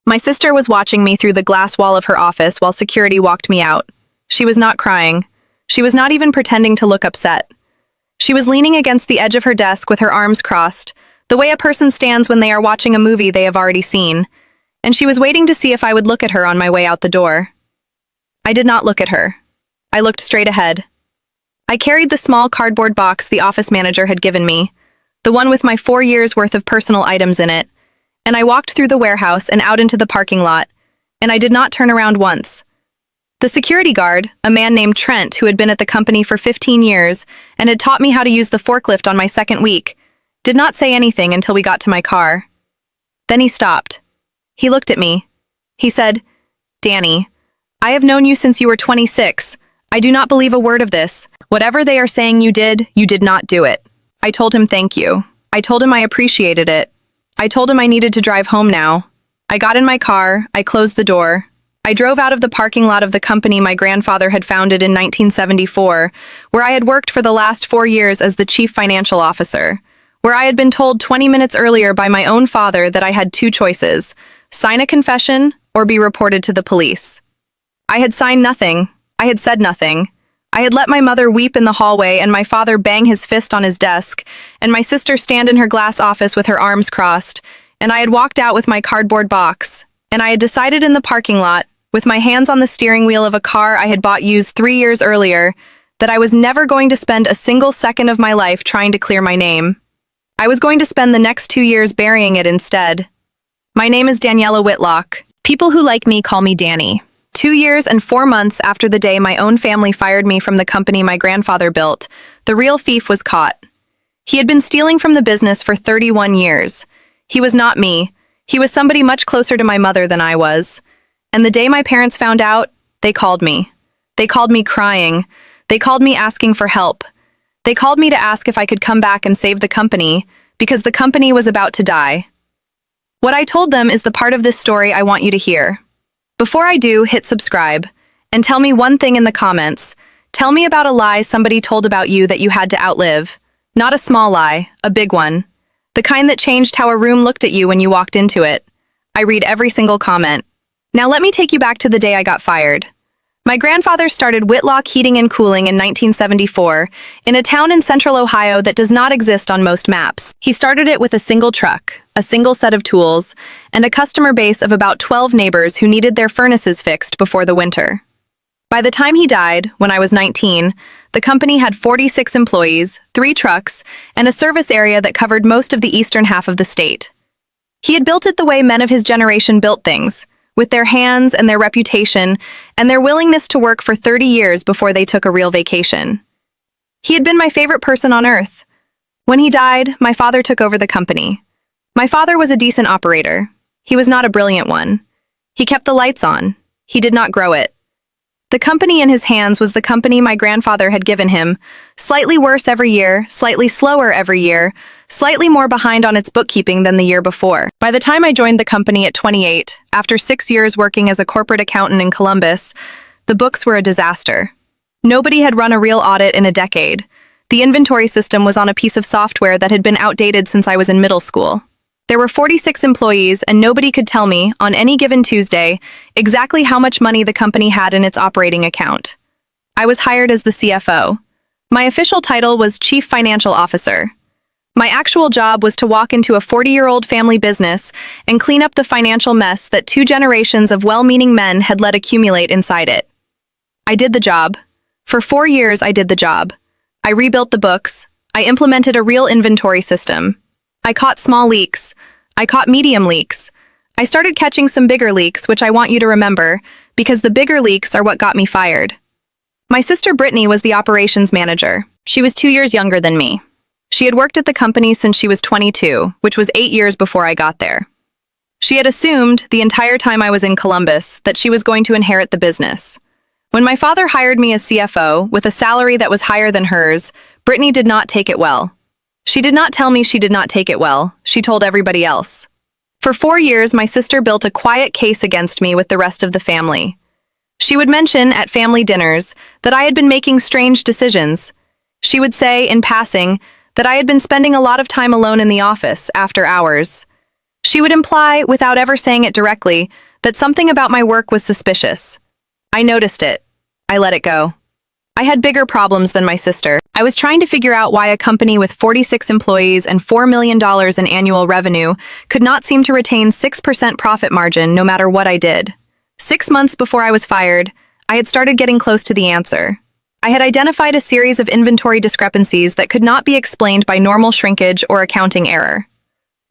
My sister was watching me through the glass wall of her office while security walked me out. She was not crying. She was not even pretending to look upset. She was leaning against the edge of her desk with her arms crossed, the way a person stands when they are watching a movie they have already seen, and she was waiting to see if I would look at her on my way out the door. I did not look at her. I looked straight ahead. I carried the small cardboard box the office manager had given me, the one with my 4 years' worth of personal items in it, and I walked through the warehouse and out into the parking lot, and I did not turn around once. The security guard, a man named Trent who had been at the company for 15 years and had taught me how to use the forklift on my second week, did not say anything until we got to my car. Then he stopped. He looked at me. He said, "Dani, I have known you since you were 26. I do not believe a word of this. Whatever they are saying you did not do it." I told him thank you. I told him I appreciated it. I told him I needed to drive home now. I got in my car, I closed the door. I drove out of the parking lot of the company my grandfather had founded in 1974, where I had worked for the last 4 years as the chief financial officer, where I had been told 20 minutes earlier by my own father that I had two choices: sign a confession or be reported to the police. I had signed nothing. I had said nothing. I had let my mother weep in the hallway and my father bang his fist on his desk, and my sister stand in her glass office with her arms crossed, and I had walked out with my cardboard box, and I had decided in the parking lot, with my hands on the steering wheel of a car I had bought used 3 years earlier, that I was never going to spend a single second of my life trying to clear my name. I was going to spend the next 2 years burying it instead. My name is Daniela Whitlock. People who like me call me Dani. 2 years and 4 months after the day my own family fired me from the company my grandfather built, the real thief was caught. He had been stealing from the business for 31 years. He was not me. He was somebody much closer to my mother than I was. And the day my parents found out, they called me. They called me crying. They called me asking for help. They called me to ask if I could come back and save the company, because the company was about to die. What I told them is the part of this story I want you to hear. Before I do, hit subscribe, and tell me one thing in the comments. Tell me about a lie somebody told about you that you had to outlive. Not a small lie, a big one. The kind that changed how a room looked at you when you walked into it. I read every single comment. Now let me take you back to the day I got fired. My grandfather started Whitlock Heating and Cooling in 1974 in a town in central Ohio that does not exist on most maps. He started it with a single truck, a single set of tools, and a customer base of about 12 neighbors who needed their furnaces fixed before the winter. By the time he died, when I was 19, the company had 46 employees, 3 trucks, and a service area that covered most of the eastern half of the state. He had built it the way men of his generation built things, with their hands and their reputation and their willingness to work for 30 years before they took a real vacation. He had been my favorite person on earth. When he died, my father took over the company. My father was a decent operator. He was not a brilliant one. He kept the lights on. He did not grow it. The company in his hands was the company my grandfather had given him, slightly worse every year, slightly slower every year, slightly more behind on its bookkeeping than the year before. By the time I joined the company at 28, after 6 years working as a corporate accountant in Columbus, the books were a disaster. Nobody had run a real audit in a decade. The inventory system was on a piece of software that had been outdated since I was in middle school. There were 46 employees, and nobody could tell me, on any given Tuesday, exactly how much money the company had in its operating account. I was hired as the CFO. My official title was Chief Financial Officer. My actual job was to walk into a 40-year-old family business and clean up the financial mess that 2 generations of well-meaning men had let accumulate inside it. I did the job. For 4 years, I did the job. I rebuilt the books. I implemented a real inventory system. I caught small leaks. I caught medium leaks. I started catching some bigger leaks, which I want you to remember, because the bigger leaks are what got me fired. My sister Brittany was the operations manager. She was 2 years younger than me. She had worked at the company since she was 22, which was 8 years before I got there. She had assumed, the entire time I was in Columbus, that she was going to inherit the business. When my father hired me as CFO, with a salary that was higher than hers, Brittany did not take it well. She did not tell me she did not take it well. She told everybody else. For 4 years, my sister built a quiet case against me with the rest of the family. She would mention, at family dinners, that I had been making strange decisions. She would say, in passing, that I had been spending a lot of time alone in the office, after hours. She would imply, without ever saying it directly, that something about my work was suspicious. I noticed it. I let it go. I had bigger problems than my sister. I was trying to figure out why a company with 46 employees and $4 million in annual revenue could not seem to retain 6% profit margin no matter what I did. 6 months before I was fired, I had started getting close to the answer. I had identified a series of inventory discrepancies that could not be explained by normal shrinkage or accounting error.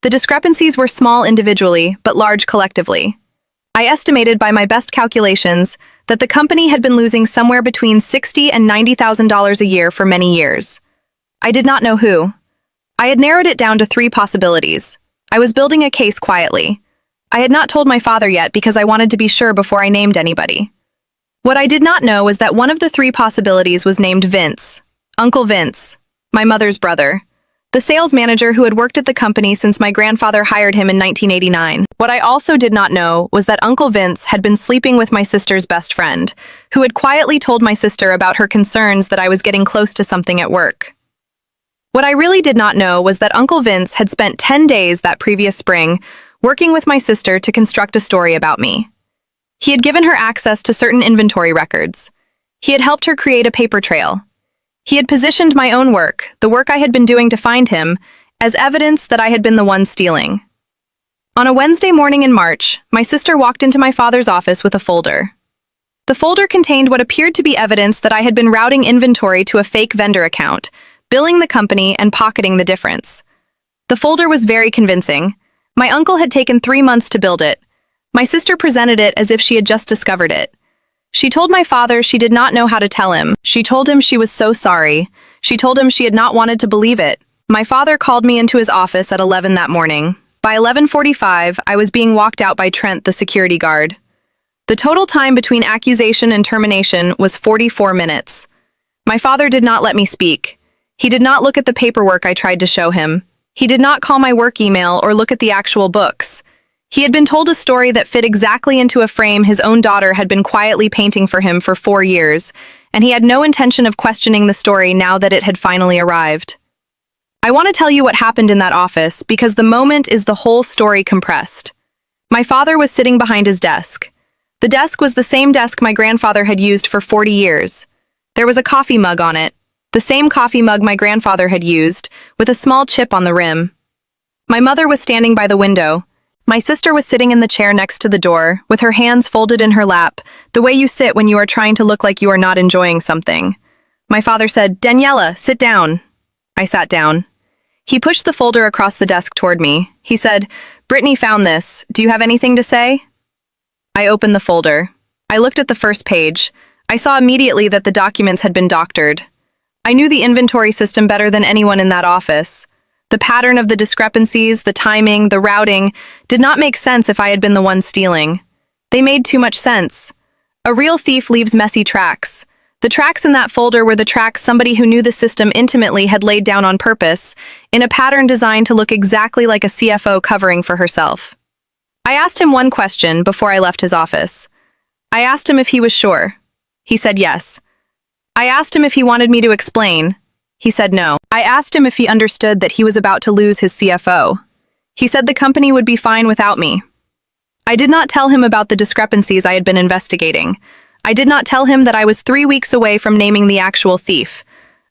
The discrepancies were small individually, but large collectively. I estimated by my best calculations that the company had been losing somewhere between $60,000 and $90,000 a year for many years. I did not know who. I had narrowed it down to 3 possibilities. I was building a case quietly. I had not told my father yet because I wanted to be sure before I named anybody. What I did not know was that one of the 3 possibilities was named Vince, Uncle Vince, my mother's brother, the sales manager who had worked at the company since my grandfather hired him in 1989. What I also did not know was that Uncle Vince had been sleeping with my sister's best friend, who had quietly told my sister about her concerns that I was getting close to something at work. What I really did not know was that Uncle Vince had spent 10 days that previous spring working with my sister to construct a story about me. He had given her access to certain inventory records. He had helped her create a paper trail. He had positioned my own work, the work I had been doing to find him, as evidence that I had been the one stealing. On a Wednesday morning in March, my sister walked into my father's office with a folder. The folder contained what appeared to be evidence that I had been routing inventory to a fake vendor account, billing the company and pocketing the difference. The folder was very convincing. My uncle had taken 3 months to build it. My sister presented it as if she had just discovered it. She told my father she did not know how to tell him. She told him she was so sorry. She told him she had not wanted to believe it. My father called me into his office at 11 that morning. By 11:45, I was being walked out by Trent, the security guard. The total time between accusation and termination was 44 minutes. My father did not let me speak. He did not look at the paperwork I tried to show him. He did not call my work email or look at the actual books. He had been told a story that fit exactly into a frame his own daughter had been quietly painting for him for 4 years, and he had no intention of questioning the story now that it had finally arrived. I want to tell you what happened in that office because the moment is the whole story compressed. My father was sitting behind his desk. The desk was the same desk my grandfather had used for 40 years. There was a coffee mug on it, the same coffee mug my grandfather had used, with a small chip on the rim. My mother was standing by the window. My sister was sitting in the chair next to the door, with her hands folded in her lap, the way you sit when you are trying to look like you are not enjoying something. My father said, "Daniela, sit down." I sat down. He pushed the folder across the desk toward me. He said, "Brittany found this. Do you have anything to say?" I opened the folder. I looked at the first page. I saw immediately that the documents had been doctored. I knew the inventory system better than anyone in that office. The pattern of the discrepancies, the timing, the routing, did not make sense if I had been the one stealing. They made too much sense. A real thief leaves messy tracks. The tracks in that folder were the tracks somebody who knew the system intimately had laid down on purpose, in a pattern designed to look exactly like a CFO covering for herself. I asked him one question before I left his office. I asked him if he was sure. He said yes. I asked him if he wanted me to explain. He said no. I asked him if he understood that he was about to lose his CFO. He said the company would be fine without me. I did not tell him about the discrepancies I had been investigating. I did not tell him that I was 3 weeks away from naming the actual thief.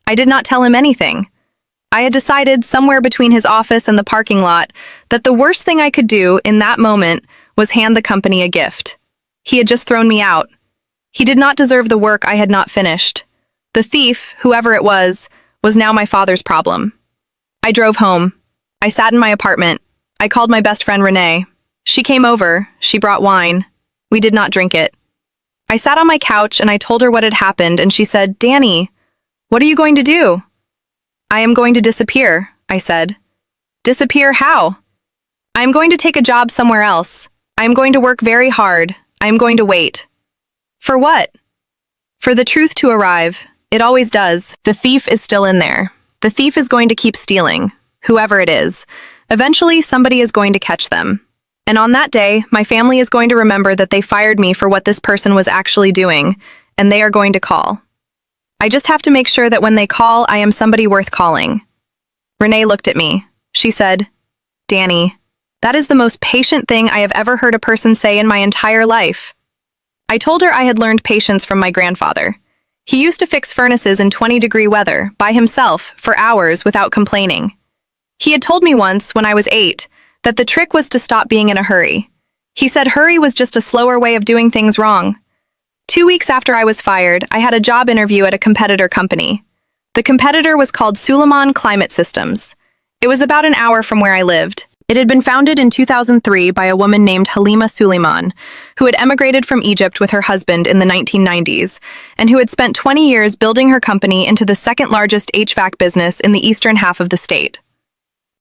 I did not tell him anything. I had decided, somewhere between his office and the parking lot, that the worst thing I could do in that moment was hand the company a gift. He had just thrown me out. He did not deserve the work I had not finished. The thief, whoever it was now my father's problem. I drove home. I sat in my apartment. I called my best friend Renee. She came over. She brought wine. We did not drink it. I sat on my couch and I told her what had happened, and she said, "Dani, what are you going to do?" "I am going to disappear," I said. "Disappear how?" "I am going to take a job somewhere else. I am going to work very hard. I am going to wait." "For what?" "For the truth to arrive. It always does. The thief is still in there. The thief is going to keep stealing, whoever it is. Eventually, somebody is going to catch them. And on that day, my family is going to remember that they fired me for what this person was actually doing, and they are going to call. I just have to make sure that when they call, I am somebody worth calling." Renee looked at me. She said, "Dani, That is the most patient thing I have ever heard a person say in my entire life. I told her I had learned patience from my grandfather. He used to fix furnaces in 20-degree weather, by himself, for hours without complaining. He had told me once, when I was 8, that the trick was to stop being in a hurry. He said hurry was just a slower way of doing things wrong. 2 weeks after I was fired, I had a job interview at a competitor company. The competitor was called Suleiman Climate Systems. It was about an hour from where I lived. It had been founded in 2003 by a woman named Halima Suleiman, who had emigrated from Egypt with her husband in the 1990s, and who had spent 20 years building her company into the second-largest HVAC business in the eastern half of the state.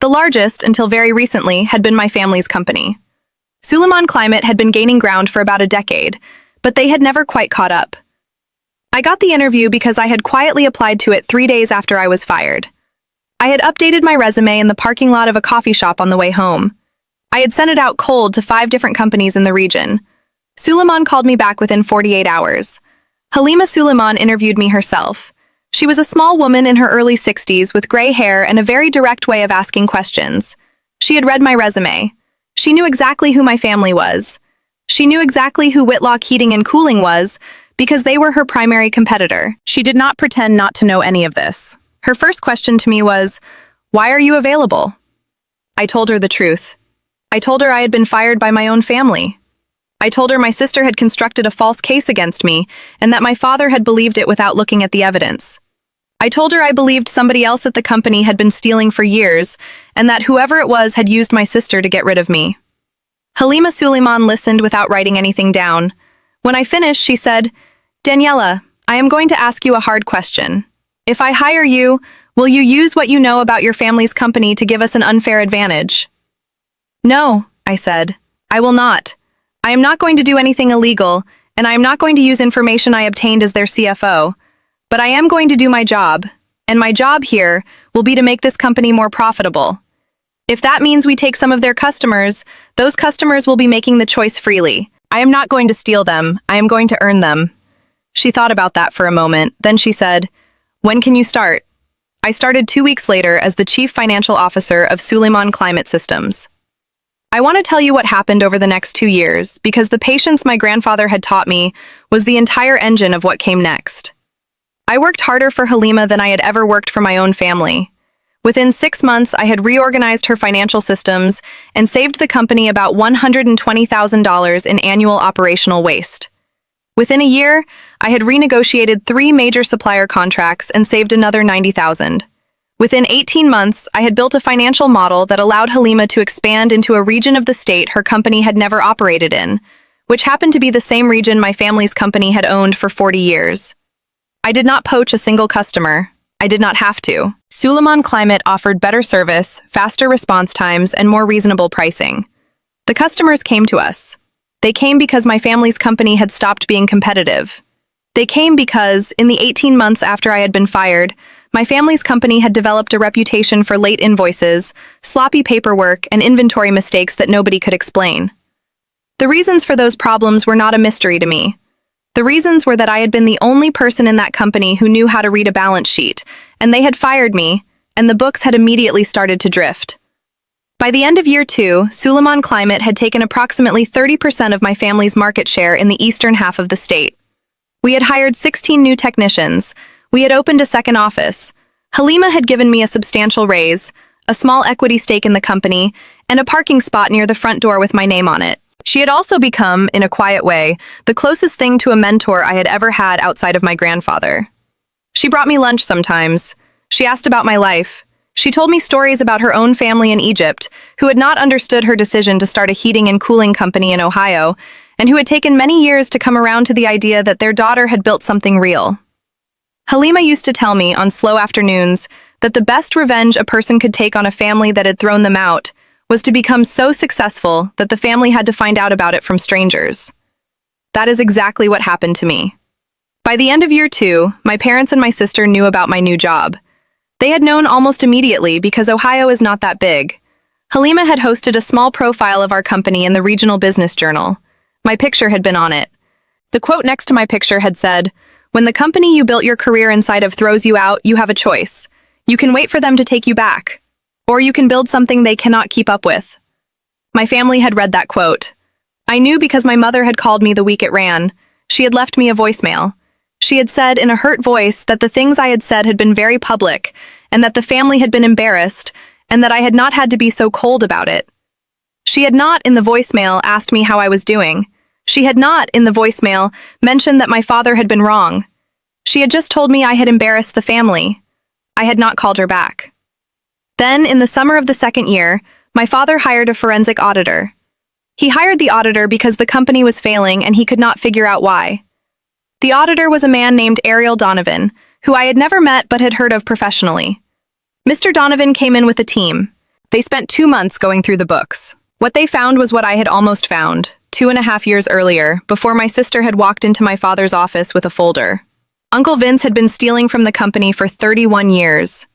The largest, until very recently, had been my family's company. Suleiman Climate had been gaining ground for about a decade, but they had never quite caught up. I got the interview because I had quietly applied to it 3 days after I was fired. I had updated my resume in the parking lot of a coffee shop on the way home. I had sent it out cold to 5 different companies in the region. Suleiman called me back within 48 hours. Halima Suleiman interviewed me herself. She was a small woman in her early 60s with gray hair and a very direct way of asking questions. She had read my resume. She knew exactly who my family was. She knew exactly who Whitlock Heating and Cooling was because they were her primary competitor. She did not pretend not to know any of this. Her first question to me was, "Why are you available?" I told her the truth. I told her I had been fired by my own family. I told her my sister had constructed a false case against me and that my father had believed it without looking at the evidence. I told her I believed somebody else at the company had been stealing for years and that whoever it was had used my sister to get rid of me. Halima Suleiman listened without writing anything down. When I finished, she said, "Daniela, I am going to ask you a hard question. If I hire you, will you use what you know about your family's company to give us an unfair advantage?" "No," I said. "I will not. I am not going to do anything illegal, and I am not going to use information I obtained as their CFO. But I am going to do my job, and my job here will be to make this company more profitable. If that means we take some of their customers, those customers will be making the choice freely. I am not going to steal them. I am going to earn them." She thought about that for a moment. Then she said, "When can you start?" I started 2 weeks later as the Chief Financial Officer of Suleiman Climate Systems. I want to tell you what happened over the next 2 years, because the patience my grandfather had taught me was the entire engine of what came next. I worked harder for Halima than I had ever worked for my own family. Within 6 months, I had reorganized her financial systems and saved the company about $120,000 in annual operational waste. Within a year, I had renegotiated 3 major supplier contracts and saved another $90,000. Within 18 months, I had built a financial model that allowed Halima to expand into a region of the state her company had never operated in, which happened to be the same region my family's company had owned for 40 years. I did not poach a single customer. I did not have to. Suleiman Climate offered better service, faster response times, and more reasonable pricing. The customers came to us. They came because my family's company had stopped being competitive. They came because, in the 18 months after I had been fired, my family's company had developed a reputation for late invoices, sloppy paperwork, and inventory mistakes that nobody could explain. The reasons for those problems were not a mystery to me. The reasons were that I had been the only person in that company who knew how to read a balance sheet, and they had fired me, and the books had immediately started to drift. By the end of year 2, Suleiman Climate had taken approximately 30% of my family's market share in the eastern half of the state. We had hired 16 new technicians. We had opened a second office. Halima had given me a substantial raise, a small equity stake in the company, and a parking spot near the front door with my name on it. She had also become, in a quiet way, the closest thing to a mentor I had ever had outside of my grandfather. She brought me lunch sometimes. She asked about my life. She told me stories about her own family in Egypt, who had not understood her decision to start a heating and cooling company in Ohio, and who had taken many years to come around to the idea that their daughter had built something real. Halima used to tell me on slow afternoons that the best revenge a person could take on a family that had thrown them out was to become so successful that the family had to find out about it from strangers. That is exactly what happened to me. By the end of year 2, my parents and my sister knew about my new job. They had known almost immediately because Ohio is not that big. Halima had hosted a small profile of our company in the Regional Business Journal. My picture had been on it. The quote next to my picture had said, "When the company you built your career inside of throws you out, you have a choice. You can wait for them to take you back, or you can build something they cannot keep up with." My family had read that quote. I knew because my mother had called me the week it ran. She had left me a voicemail. She had said in a hurt voice that the things I had said had been very public, and that the family had been embarrassed, and that I had not had to be so cold about it. She had not, in the voicemail, asked me how I was doing. She had not, in the voicemail, mentioned that my father had been wrong. She had just told me I had embarrassed the family. I had not called her back. Then, in the summer of the second year, my father hired a forensic auditor. He hired the auditor because the company was failing and he could not figure out why. The auditor was a man named Ariel Donovan, who I had never met but had heard of professionally. Mr. Donovan came in with a team. They spent 2 months going through the books. What they found was what I had almost found, 2.5 years earlier, before my sister had walked into my father's office with a folder. Uncle Vince had been stealing from the company for 31 years.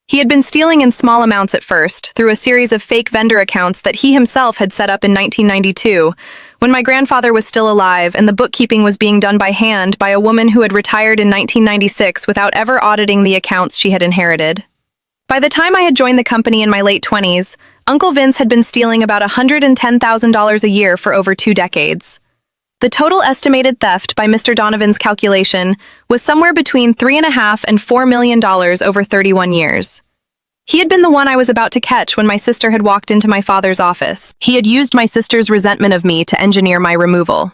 He had been stealing in small amounts at first, through a series of fake vendor accounts that he himself had set up in 1992, when my grandfather was still alive and the bookkeeping was being done by hand by a woman who had retired in 1996 without ever auditing the accounts she had inherited. By the time I had joined the company in my late 20s, Uncle Vince had been stealing about $110,000 a year for over 2 decades. The total estimated theft by Mr. Donovan's calculation was somewhere between $3.5 and $4 million over 31 years. He had been the one I was about to catch when my sister had walked into my father's office. He had used my sister's resentment of me to engineer my removal.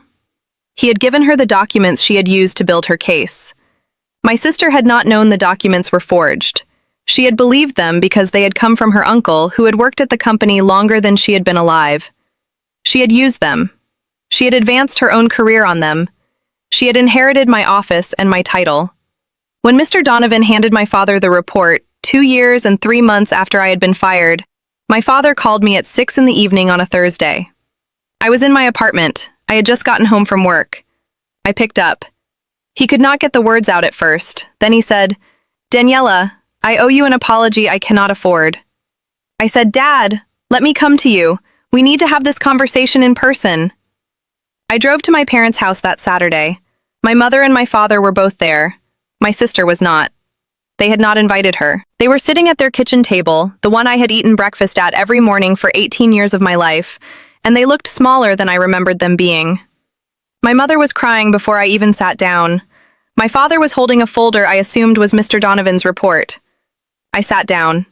He had given her the documents she had used to build her case. My sister had not known the documents were forged. She had believed them because they had come from her uncle, who had worked at the company longer than she had been alive. She had used them. She had advanced her own career on them. She had inherited my office and my title. When Mr. Donovan handed my father the report, 2 years and 3 months after I had been fired, my father called me at 6 in the evening on a Thursday. I was in my apartment. I had just gotten home from work. I picked up. He could not get the words out at first. Then he said, "Daniela, I owe you an apology I cannot afford." I said, "Dad, let me come to you. We need to have this conversation in person." I drove to my parents' house that Saturday. My mother and my father were both there. My sister was not. They had not invited her. They were sitting at their kitchen table, the one I had eaten breakfast at every morning for 18 years of my life, and they looked smaller than I remembered them being. My mother was crying before I even sat down. My father was holding a folder I assumed was Mr. Donovan's report. I sat down.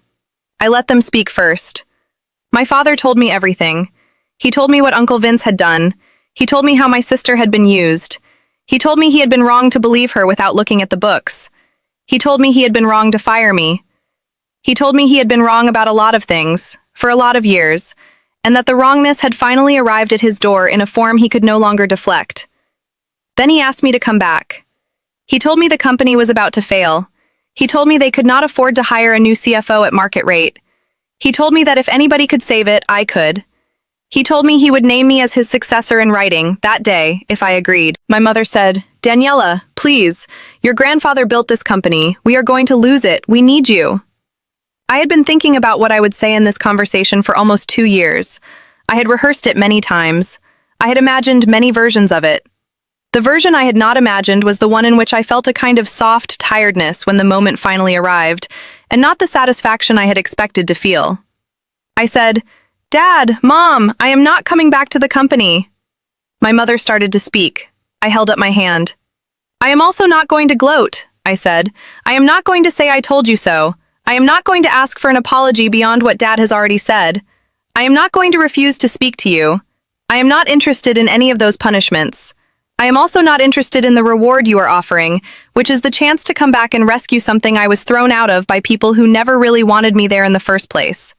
I let them speak first. My father told me everything. He told me what Uncle Vince had done. He told me how my sister had been used. He told me he had been wrong to believe her without looking at the books. He told me he had been wrong to fire me. He told me he had been wrong about a lot of things, for a lot of years, and that the wrongness had finally arrived at his door in a form he could no longer deflect. Then he asked me to come back. He told me the company was about to fail. He told me they could not afford to hire a new CFO at market rate. He told me that if anybody could save it, I could. He told me he would name me as his successor in writing that day if I agreed. My mother said, "Daniela, please, your grandfather built this company. We are going to lose it. We need you." I had been thinking about what I would say in this conversation for almost 2 years. I had rehearsed it many times. I had imagined many versions of it. The version I had not imagined was the one in which I felt a kind of soft tiredness when the moment finally arrived, and not the satisfaction I had expected to feel. I said, "Dad, Mom, I am not coming back to the company." My mother started to speak. I held up my hand. "I am also not going to gloat," I said. "I am not going to say I told you so. I am not going to ask for an apology beyond what Dad has already said. I am not going to refuse to speak to you. I am not interested in any of those punishments. I am also not interested in the reward you are offering, which is the chance to come back and rescue something I was thrown out of by people who never really wanted me there in the first place.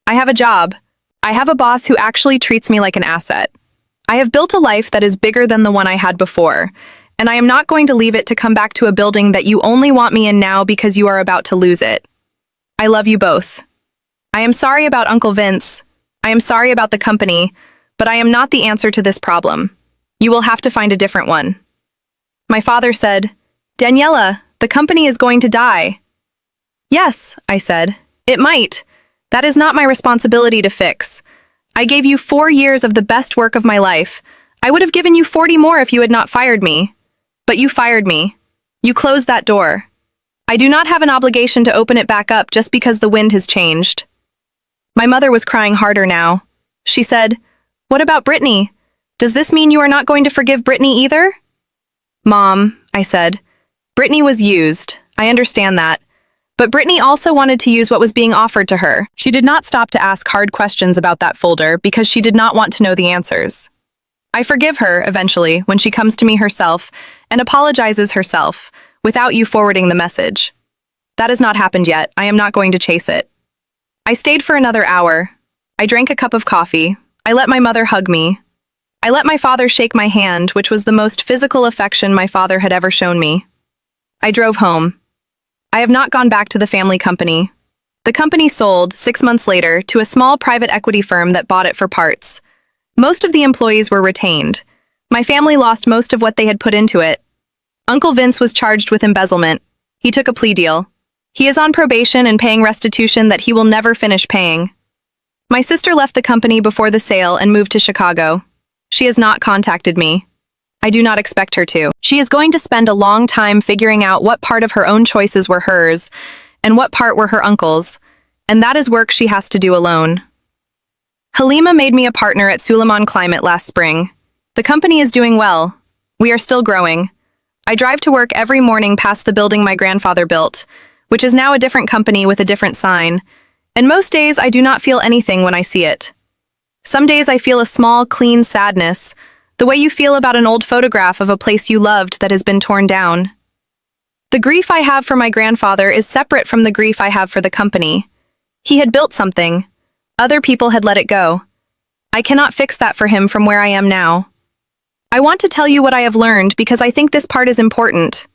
I have a job. I have a boss who actually treats me like an asset. I have built a life that is bigger than the one I had before, and I am not going to leave it to come back to a building that you only want me in now because you are about to lose it. I love you both. I am sorry about Uncle Vince. I am sorry about the company, but I am not the answer to this problem. You will have to find a different one." My father said, "Daniela, the company is going to die." "Yes," I said, "it might. That is not my responsibility to fix. I gave you 4 years of the best work of my life. I would have given you 40 more if you had not fired me. But you fired me. You closed that door. I do not have an obligation to open it back up just because the wind has changed." My mother was crying harder now. She said, "What about Brittany? Does this mean you are not going to forgive Brittany either?" "Mom," I said, "Brittany was used. I understand that. But Brittany also wanted to use what was being offered to her." She did not stop to ask hard questions about that folder because she did not want to know the answers. I forgive her, eventually, when she comes to me herself and apologizes herself, without you forwarding the message. That has not happened yet. I am not going to chase it. I stayed for another hour. I drank a cup of coffee. I let my mother hug me. I let my father shake my hand, which was the most physical affection my father had ever shown me. I drove home. I have not gone back to the family company. The company sold, 6 months later, to a small private equity firm that bought it for parts. Most of the employees were retained. My family lost most of what they had put into it. Uncle Vince was charged with embezzlement. He took a plea deal. He is on probation and paying restitution that he will never finish paying. My sister left the company before the sale and moved to Chicago. She has not contacted me. I do not expect her to. She is going to spend a long time figuring out what part of her own choices were hers and what part were her uncle's, and that is work she has to do alone. Halima made me a partner at Suleiman Climate last spring. The company is doing well. We are still growing. I drive to work every morning past the building my grandfather built, which is now a different company with a different sign, and most days I do not feel anything when I see it. Some days I feel a small, clean sadness, the way you feel about an old photograph of a place you loved that has been torn down. The grief I have for my grandfather is separate from the grief I have for the company. He had built something. Other people had let it go. I cannot fix that for him from where I am now. I want to tell you what I have learned because I think this part is important.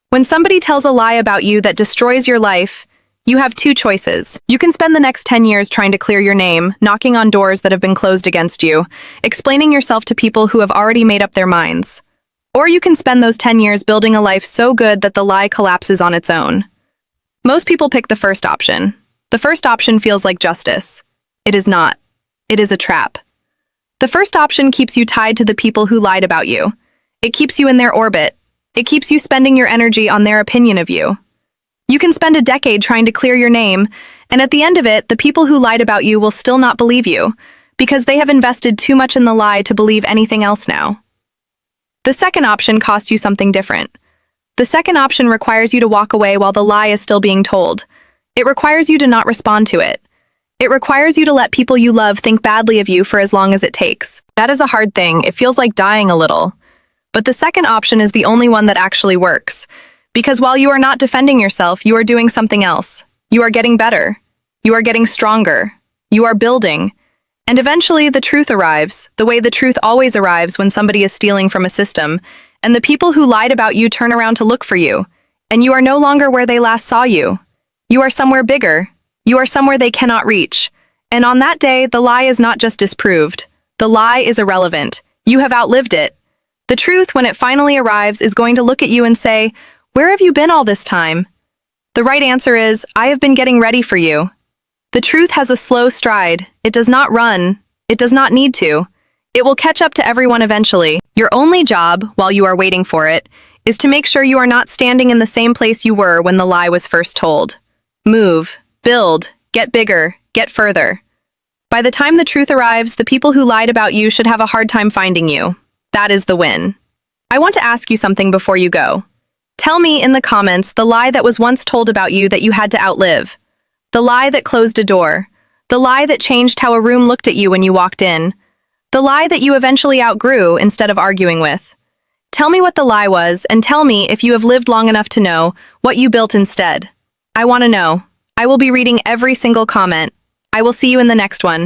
When somebody tells a lie about you that destroys your life, you have two choices. You can spend the next 10 years trying to clear your name, knocking on doors that have been closed against you, explaining yourself to people who have already made up their minds. Or you can spend those 10 years building a life so good that the lie collapses on its own. Most people pick the first option. The first option feels like justice. It is not. It is a trap. The first option keeps you tied to the people who lied about you. It keeps you in their orbit. It keeps you spending your energy on their opinion of you. You can spend a decade trying to clear your name, and at the end of it, the people who lied about you will still not believe you, because they have invested too much in the lie to believe anything else now. The second option costs you something different. The second option requires you to walk away while the lie is still being told. It requires you to not respond to it. It requires you to let people you love think badly of you for as long as it takes. That is a hard thing. It feels like dying a little. But the second option is the only one that actually works. Because while you are not defending yourself, you are doing something else. You are getting better. You are getting stronger. You are building. And eventually the truth arrives, the way the truth always arrives when somebody is stealing from a system, and the people who lied about you turn around to look for you, and you are no longer where they last saw you. You are somewhere bigger. You are somewhere they cannot reach. And on that day, the lie is not just disproved. The lie is irrelevant. You have outlived it. The truth, when it finally arrives, is going to look at you and say, "Where have you been all this time?" The right answer is, "I have been getting ready for you." The truth has a slow stride. It does not run. It does not need to. It will catch up to everyone eventually. Your only job, while you are waiting for it, is to make sure you are not standing in the same place you were when the lie was first told. Move. Build, get bigger, get further. By the time the truth arrives, the people who lied about you should have a hard time finding you. That is the win. I want to ask you something before you go. Tell me in the comments the lie that was once told about you that you had to outlive. The lie that closed a door. The lie that changed how a room looked at you when you walked in. The lie that you eventually outgrew instead of arguing with. Tell me what the lie was, and tell me if you have lived long enough to know what you built instead. I want to know. I will be reading every single comment. I will see you in the next one.